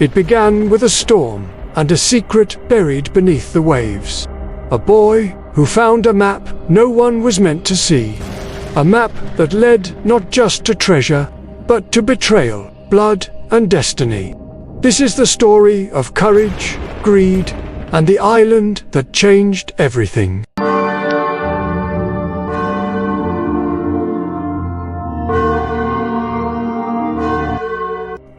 It began with a storm and a secret buried beneath the waves. A boy who found a map no one was meant to see. A map that led not just to treasure, but to betrayal, blood, and destiny. This is the story of courage, greed, and the island that changed everything.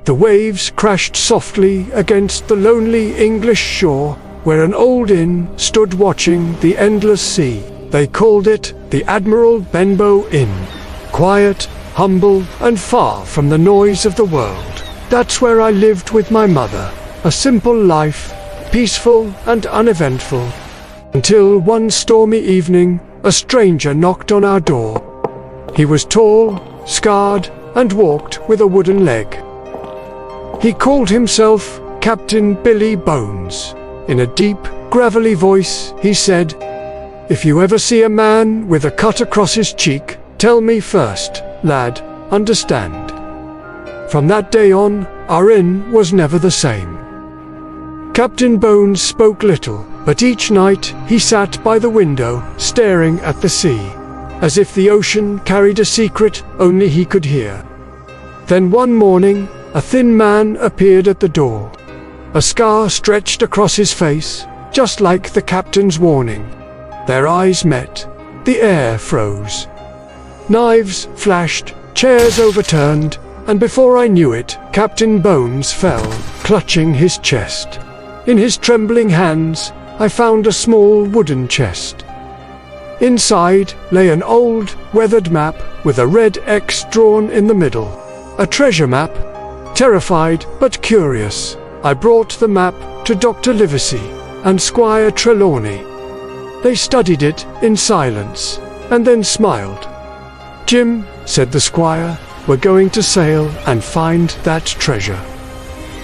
The waves crashed softly against the lonely English shore, where an old inn stood watching the endless sea. They called it the Admiral Benbow Inn. Quiet, humble, and far from the noise of the world. That's where I lived with my mother. A simple life, peaceful and uneventful. Until one stormy evening, a stranger knocked on our door. He was tall, scarred, and walked with a wooden leg. He called himself Captain Billy Bones. In a deep, gravelly voice, he said, "If you ever see a man with a cut across his cheek, tell me first, lad, understand?" From that day on, our inn was never the same. Captain Bones spoke little, but each night he sat by the window, staring at the sea, as if the ocean carried a secret only he could hear. Then one morning, a thin man appeared at the door. A scar stretched across his face, just like the captain's warning. Their eyes met. The air froze. Knives flashed, chairs overturned, and before I knew it, Captain Bones fell, clutching his chest. In his trembling hands, I found a small wooden chest. Inside lay an old, weathered map with a red X drawn in the middle. A treasure map. Terrified but curious, I brought the map to Dr. Livesey and Squire Trelawney. They studied it in silence, and then smiled. "Jim," said the squire, "we're going to sail and find that treasure."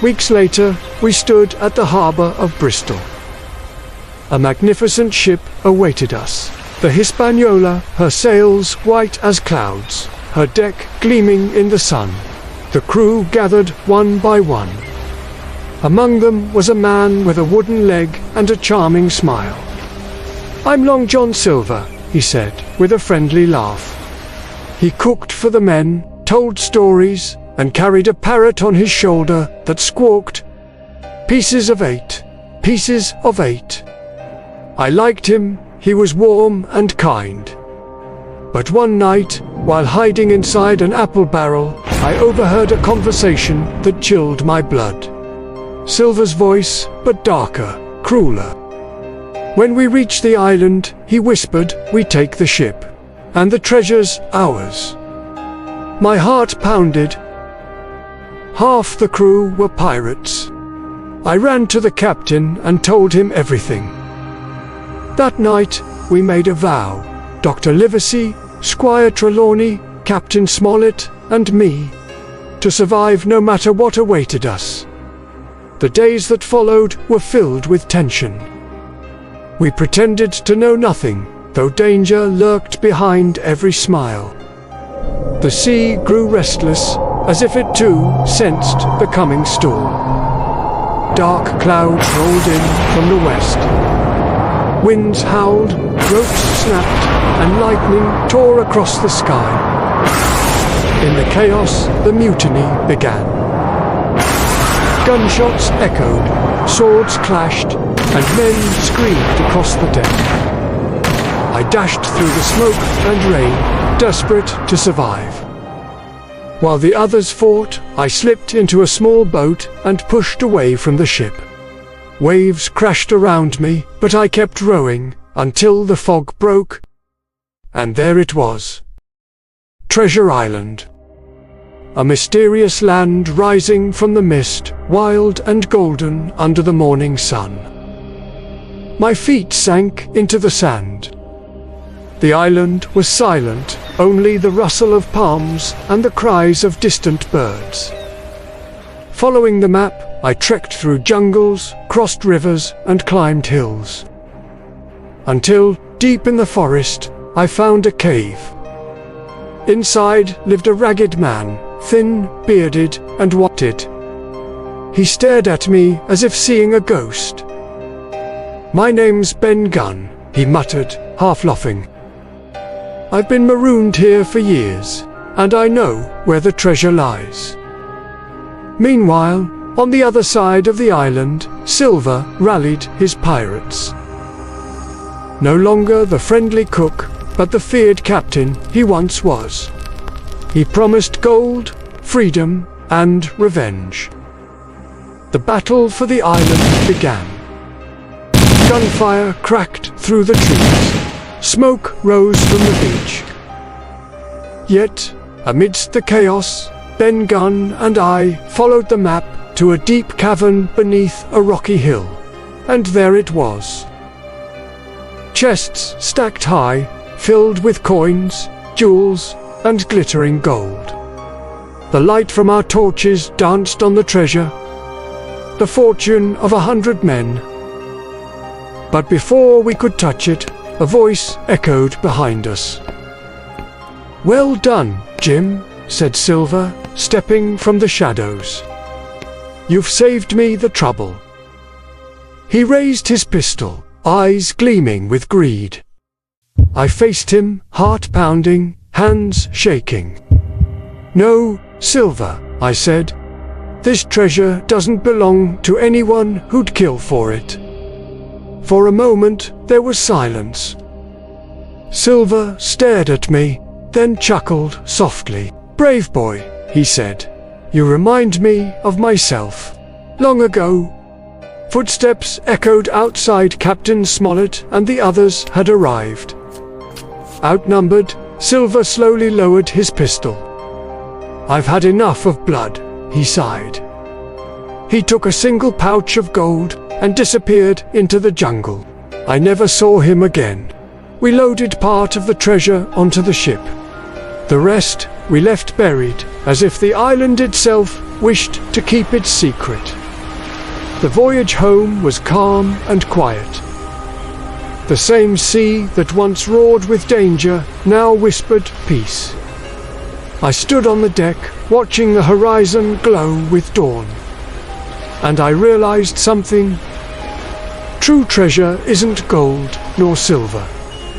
Weeks later, we stood at the harbour of Bristol. A magnificent ship awaited us. The Hispaniola, her sails white as clouds, her deck gleaming in the sun. The crew gathered one by one. Among them was a man with a wooden leg and a charming smile. "I'm Long John Silver," he said, with a friendly laugh. He cooked for the men, told stories, and carried a parrot on his shoulder that squawked, "Pieces of 8, pieces of 8." I liked him, he was warm and kind. But one night, while hiding inside an apple barrel, I overheard a conversation that chilled my blood. Silver's voice, but darker, crueler. When we reached the island, he whispered, "We take the ship, and the treasure's ours." My heart pounded. Half the crew were pirates. I ran to the captain and told him everything. That night, we made a vow. Dr. Livesey, Squire Trelawney, Captain Smollett, and me, to survive no matter what awaited us. The days that followed were filled with tension. We pretended to know nothing, though danger lurked behind every smile. The sea grew restless, as if it too sensed the coming storm. Dark clouds rolled in from the west. Winds howled, ropes snapped, and lightning tore across the sky. In the chaos, the mutiny began. Gunshots echoed, swords clashed, and men screamed across the deck. I dashed through the smoke and rain, desperate to survive. While the others fought, I slipped into a small boat and pushed away from the ship. Waves crashed around me, but I kept rowing until the fog broke, and there it was. Treasure Island. A mysterious land rising from the mist, wild and golden under the morning sun. My feet sank into the sand. The island was silent, only the rustle of palms and the cries of distant birds. Following the map, I trekked through jungles, crossed rivers, and climbed hills. Until, deep in the forest, I found a cave. Inside lived a ragged man, thin, bearded, and watted. He stared at me as if seeing a ghost. "My name's Ben Gunn," he muttered, half laughing. "I've been marooned here for years, and I know where the treasure lies." Meanwhile, on the other side of the island, Silver rallied his pirates. No longer the friendly cook, but the feared captain he once was. He promised gold, freedom, and revenge. The battle for the island began. Gunfire cracked through the trees. Smoke rose from the beach. Yet, amidst the chaos, Ben Gunn and I followed the map to a deep cavern beneath a rocky hill. And there it was. Chests stacked high, filled with coins, jewels, and glittering gold. The light from our torches danced on the treasure, the fortune of 100 men. But before we could touch it, a voice echoed behind us. "Well done, Jim," said Silver, stepping from the shadows. "You've saved me the trouble." He raised his pistol, eyes gleaming with greed. I faced him, heart pounding, hands shaking. "No, Silver," I said. "This treasure doesn't belong to anyone who'd kill for it." For a moment, there was silence. Silver stared at me, then chuckled softly. "Brave boy," he said. "You remind me of myself. Long ago." Footsteps echoed outside. Captain Smollett and the others had arrived. Outnumbered, Silver slowly lowered his pistol. "I've had enough of blood," he sighed. He took a single pouch of gold and disappeared into the jungle. I never saw him again. We loaded part of the treasure onto the ship. The rest we left buried, as if the island itself wished to keep its secret. The voyage home was calm and quiet. The same sea that once roared with danger now whispered peace. I stood on the deck, watching the horizon glow with dawn. And I realized something. True treasure isn't gold nor silver.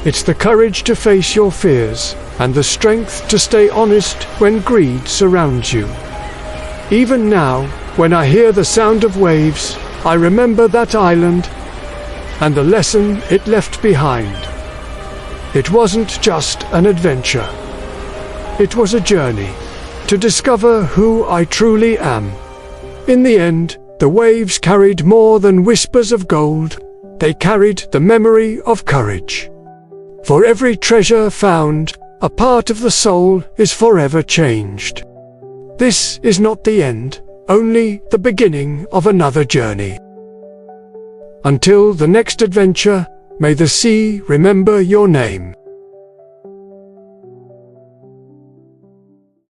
It's the courage to face your fears, and the strength to stay honest when greed surrounds you. Even now, when I hear the sound of waves, I remember that island and the lesson it left behind. It wasn't just an adventure. It was a journey to discover who I truly am. In the end, the waves carried more than whispers of gold. They carried the memory of courage. For every treasure found, a part of the soul is forever changed. This is not the end, only the beginning of another journey. Until the next adventure, may the sea remember your name.